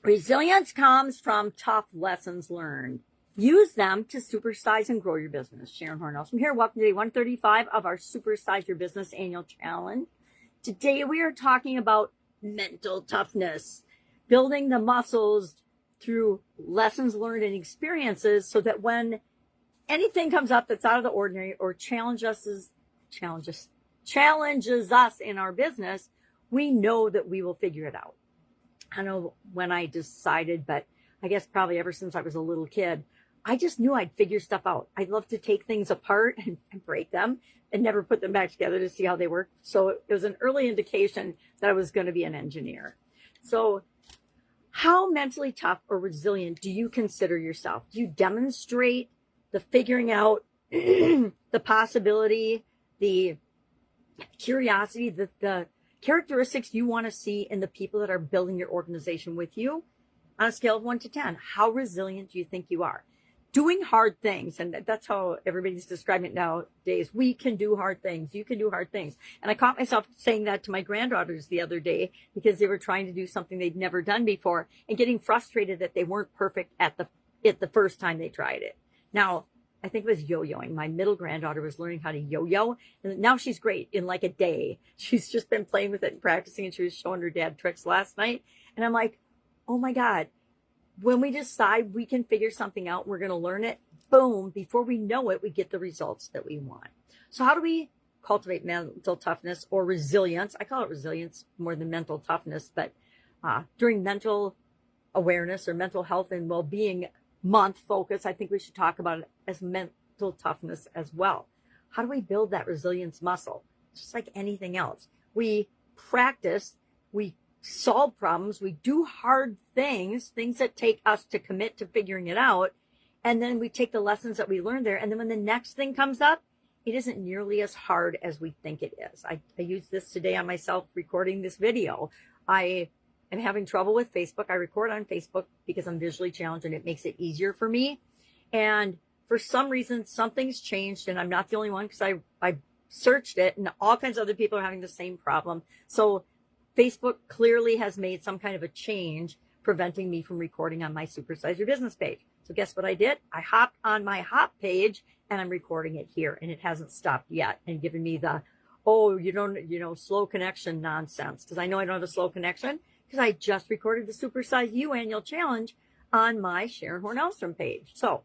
Resilience comes from tough lessons learned. Use them to supersize and grow your business. Sharon Horne-Ellstrom here. Welcome to day 135 of our Supersize Your Business Annual Challenge. Today we are talking about mental toughness, building the muscles through lessons learned and experiences so that when anything comes up that's out of the ordinary or challenges us in our business, we know that we will figure it out. I don't know when I decided, but I guess probably ever since I was a little kid, I just knew I'd figure stuff out. I'd love to take things apart and break them and never put them back together to see how they work. So it was an early indication that I was going to be an engineer. So how mentally tough or resilient do you consider yourself? Do you demonstrate the figuring out, the possibility, the curiosity, the characteristics you want to see in the people that are building your organization with you? On a scale of 1 to 10, how resilient do you think you are? Doing hard things, and that's how everybody's describing it nowadays. We can do hard things. You can do hard things. And I caught myself saying that to my granddaughters the other day because they were trying to do something they'd never done before and getting frustrated that they weren't perfect at the first time they tried it. Now, I think it was yo-yoing. My middle granddaughter was learning how to yo-yo, and now she's great in like a day. She's just been playing with it and practicing, and she was showing her dad tricks last night. And I'm like, oh my God, when we decide we can figure something out, we're going to learn it, boom, before we know it, we get the results that we want. So how do we cultivate mental toughness or resilience? I call it resilience more than mental toughness, but during mental awareness or mental health and well-being month focus, I think we should talk about it as mental toughness as well. How do we build that resilience muscle? Just like anything else. We practice, we solve problems, we do hard things that take us to commit to figuring it out, and then we take the lessons that we learned there, and then when the next thing comes up, it isn't nearly as hard as we think it is. I used this today on myself recording this video. I am having trouble with Facebook. I record on Facebook because I'm visually challenged and it makes it easier for me. And for some reason, something's changed, and I'm not the only one because I searched it and all kinds of other people are having the same problem. So Facebook clearly has made some kind of a change preventing me from recording on my Supersize Your Business page. So guess what I did? I hopped on my Hop page and I'm recording it here, and it hasn't stopped yet and given me the, slow connection nonsense, because I know I don't have a slow connection because I just recorded the Supersize You annual challenge on my Sharon Horne-Ellstrom page. So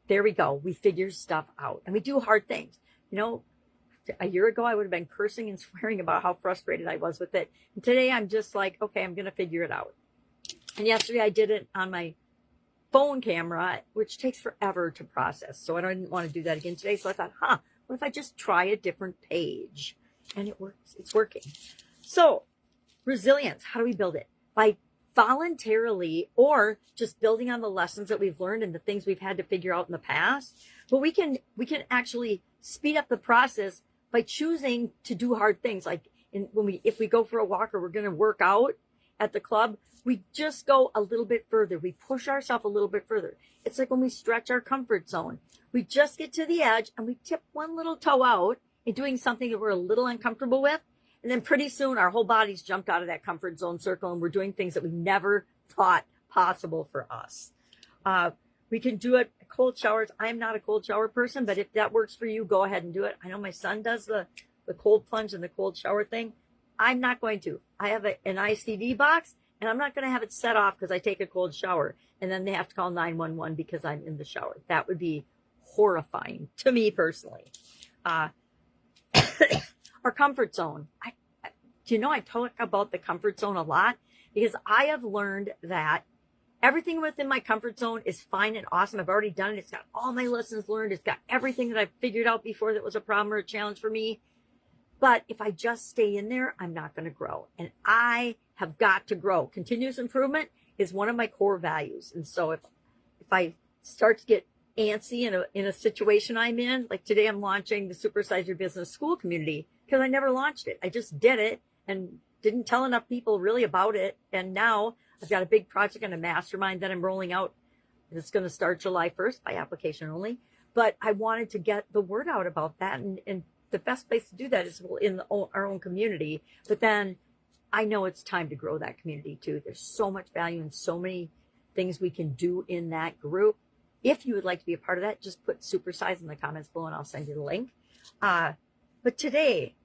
there we go. We figure stuff out and we do hard things. A year ago, I would have been cursing and swearing about how frustrated I was with it. And today I'm just like, okay, I'm going to figure it out. And yesterday I did it on my phone camera, which takes forever to process. So I didn't want to do that again today. So I thought, what if I just try a different page? And it works. It's working. So resilience, how do we build it? By voluntarily or just building on the lessons that we've learned and the things we've had to figure out in the past. But we can actually speed up the process by choosing to do hard things. Like if we go for a walk or we're going to work out at the club, we just go a little bit further. We push ourselves a little bit further. It's like when we stretch our comfort zone. We just get to the edge and we tip one little toe out in doing something that we're a little uncomfortable with. And then pretty soon our whole body's jumped out of that comfort zone circle and we're doing things that we never thought possible for us. We can do it. Cold showers. I'm not a cold shower person, but if that works for you, go ahead and do it. I know my son does the cold plunge and the cold shower thing. I'm not going to. I have an ICD box, and I'm not going to have it set off because I take a cold shower, and then they have to call 911 because I'm in the shower. That would be horrifying to me personally. Our comfort zone. I talk about the comfort zone a lot because I have learned that everything within my comfort zone is fine and awesome. I've already done it. It's got all my lessons learned. It's got everything that I've figured out before that was a problem or a challenge for me. But if I just stay in there, I'm not going to grow. And I have got to grow. Continuous improvement is one of my core values. And so if I start to get antsy in a situation I'm in, like today I'm launching the Supersize Your Business School community because I never launched it. I just did it and didn't tell enough people really about it. And now I've got a big project and a mastermind that I'm rolling out. It's going to start July 1st by application only. But I wanted to get the word out about that. And the best place to do that is in our own community. But then I know it's time to grow that community too. There's so much value and so many things we can do in that group. If you would like to be a part of that, just put supersize in the comments below and I'll send you the link. But today,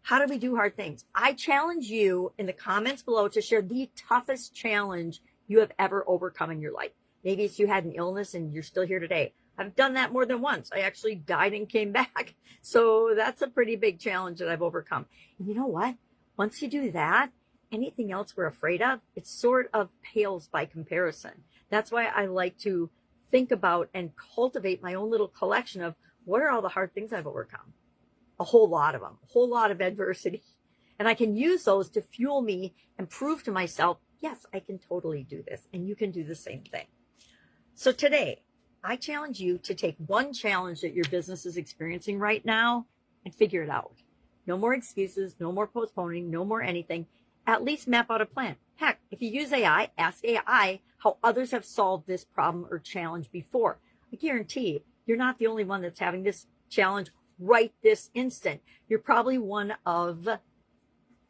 how do we do hard things? I challenge you in the comments below to share the toughest challenge you have ever overcome in your life. Maybe it's you had an illness and you're still here today. I've done that more than once. I actually died and came back. So that's a pretty big challenge that I've overcome. And you know what? Once you do that, anything else we're afraid of, it sort of pales by comparison. That's why I like to think about and cultivate my own little collection of what are all the hard things I've overcome. A whole lot of them, a whole lot of adversity. And I can use those to fuel me and prove to myself, yes, I can totally do this. And you can do the same thing. So today, I challenge you to take one challenge that your business is experiencing right now and figure it out. No more excuses, no more postponing, no more anything. At least map out a plan. Heck, if you use AI, ask AI how others have solved this problem or challenge before. I guarantee you're not the only one that's having this challenge right this instant. You're probably one of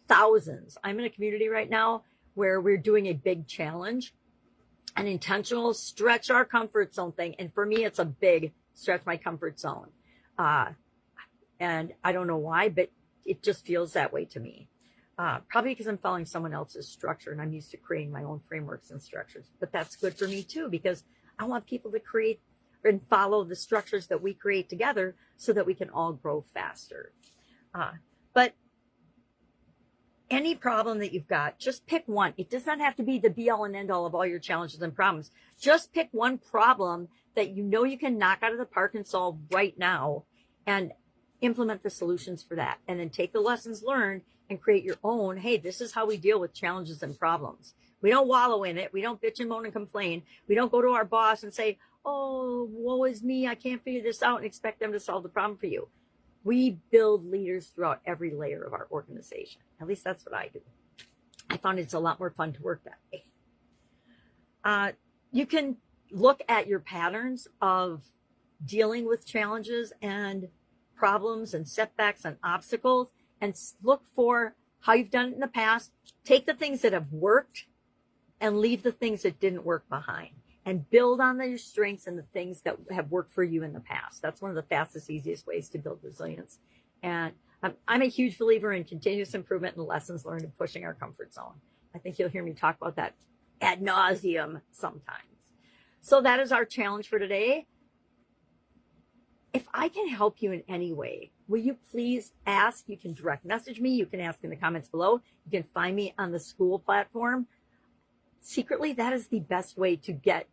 thousands. I'm in a community right now where we're doing a big challenge, an intentional stretch our comfort zone thing. And for me, it's a big stretch my comfort zone. And I don't know why, but it just feels that way to me. Probably because I'm following someone else's structure and I'm used to creating my own frameworks and structures. But that's good for me too, because I want people to create and follow the structures that we create together so that we can all grow faster. But any problem that you've got, just pick one. It does not have to be the be all and end all of all your challenges and problems. Just pick one problem that you know you can knock out of the park and solve right now and implement the solutions for that. And then take the lessons learned and create your own. Hey, this is how we deal with challenges and problems. We don't wallow in it. We don't bitch and moan and complain. We don't go to our boss and say, oh, woe is me, I can't figure this out, and expect them to solve the problem for you. We build leaders throughout every layer of our organization. At least that's what I do. I found it's a lot more fun to work that way. You can look at your patterns of dealing with challenges and problems and setbacks and obstacles and look for how you've done it in the past. Take the things that have worked and leave the things that didn't work behind. And build on your strengths and the things that have worked for you in the past. That's one of the fastest, easiest ways to build resilience. And I'm a huge believer in continuous improvement and lessons learned and pushing our comfort zone. I think you'll hear me talk about that ad nauseum sometimes. So that is our challenge for today. If I can help you in any way, will you please ask? You can direct message me. You can ask in the comments below. You can find me on the school platform. Secretly, that is the best way to get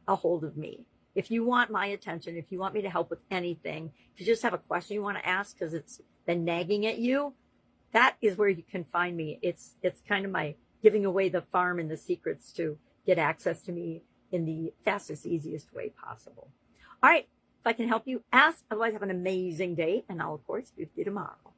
a hold of me. If you want my attention, if you want me to help with anything, if you just have a question you want to ask because it's been nagging at you, that is where you can find me. It's kind of my giving away the farm and the secrets to get access to me in the fastest, easiest way possible. All right, if I can help you, ask. Otherwise, have an amazing day, and I'll, of course, be with you tomorrow.